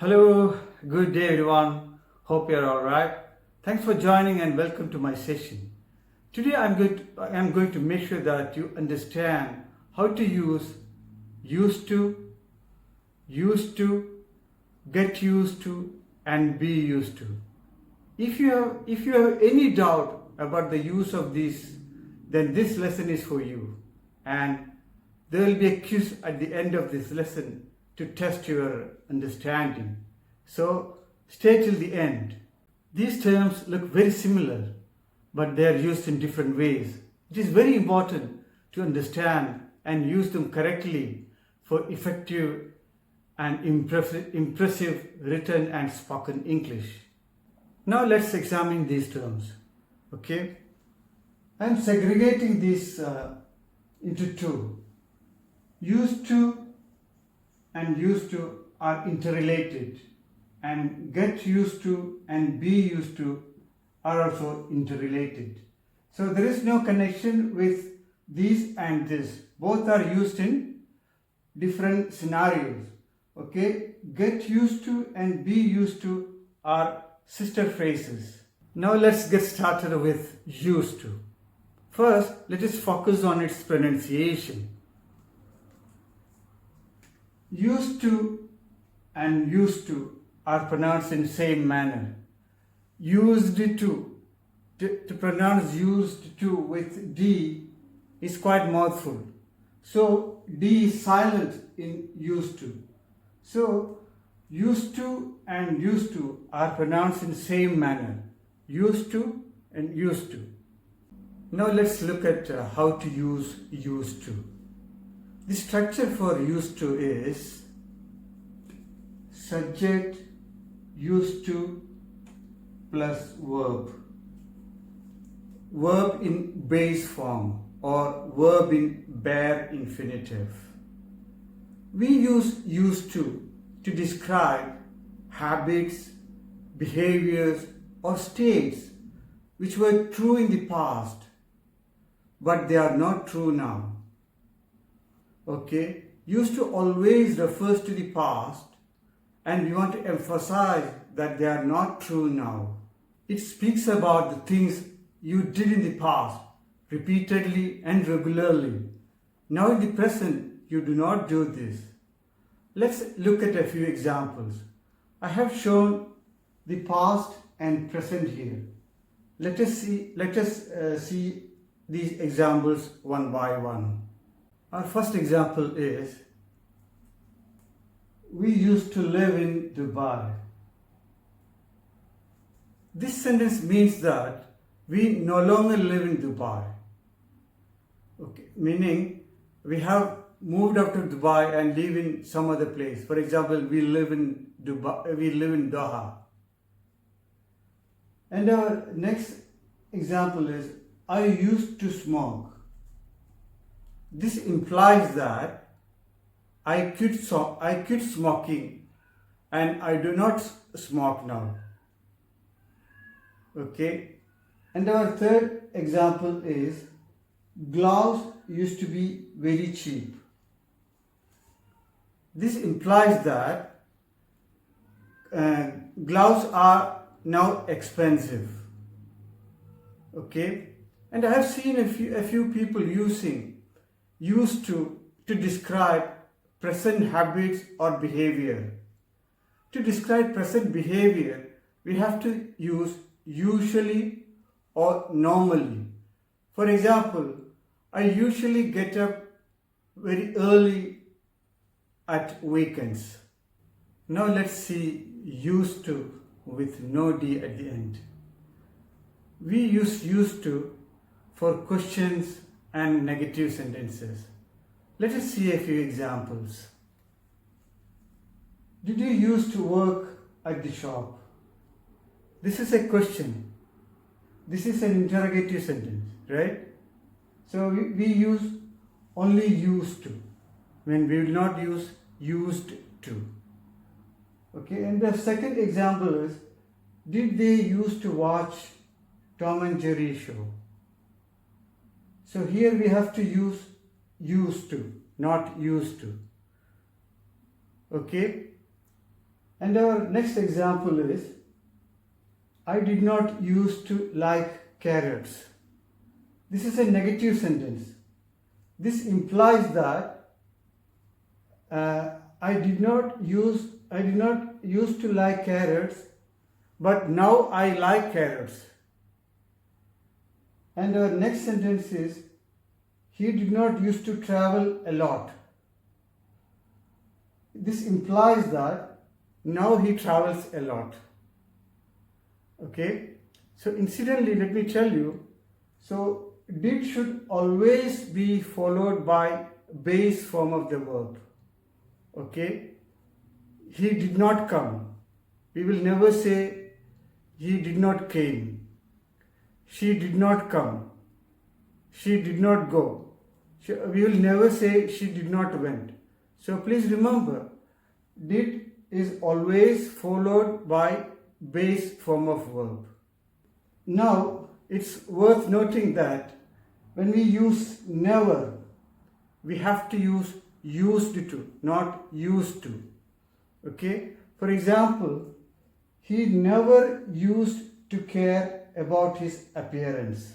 Hello, good day everyone. Hope you're all right. Thanks for joining and welcome to my session. Today I'm going to make sure that you understand how to use used to, get used to, and be used to. If you have any doubt about the use of these, then this lesson is for you. And there will be a quiz at the end of this lesson to test your understanding. So stay till the end. These terms look very similar, but they are used in different ways. It is very important to understand and use them correctly for effective and impressive written and spoken English. Now let's examine these terms. Okay, I am segregating these into two. Used to and used to are interrelated, and get used to and be used to are also interrelated. So there is no connection with these and this. Both are used in different scenarios. Okay, get used to and be used to are sister phrases. Now let's get started with used to. First, let us focus on its pronunciation. Used to and used to are pronounced in the same manner. Used to pronounce used to with D is quite mouthful. So D is silent in used to. So used to and used to are pronounced in the same manner. Used to and used to. Now let's look at how to use used to. The structure for used to is subject used to plus verb. Verb in base form or verb in bare infinitive. We use used to describe habits, behaviors, or states which were true in the past, but they are not true now. Okay, used to always refers to the past, and we want to emphasize that they are not true now. It speaks about the things you did in the past, repeatedly and regularly. Now in the present, you do not do this. Let's look at a few examples. I have shown the past and present here. Let us see these examples one by one. Our first example is, we used to live in Dubai. This sentence means that we no longer live in Dubai. Okay, meaning we have moved out of Dubai and live in some other place. For example, we live in Doha. And our next example is, I used to smoke. This implies that I quit smoking and I do not smoke now. Okay. And our third example is, gloves used to be very cheap. This implies that gloves are now expensive. Okay. And I have seen a few people using used to describe present habits or behavior. To describe present behavior, we have to use usually or normally. For example, I usually get up very early at weekends. Now let's see used to with no D at the end. We use used to for questions and negative sentences. Let us see a few examples. Did you used to work at the shop? This is a question. This is an interrogative sentence, right? So we use only used to when we will not use used to. Okay, and the second example is, did they used to watch Tom and Jerry show? So here we have to use used to, not used to. Okay, And our next example is, I did not used to like carrots. This is a negative sentence. This implies that I did not used to like carrots, but now I like carrots. And our next sentence is, he did not used to travel a lot. This implies that now he travels a lot. Okay, so incidentally, let me tell you, so did should always be followed by base form of the verb. Okay, he did not come. We will never say he did not came. She did not come. She did not go. We will never say she did not went. So please remember, did is always followed by base form of verb. Now, it's worth noting that when we use never, we have to use used to, not used to. Okay? For example, he never used to care about his appearance.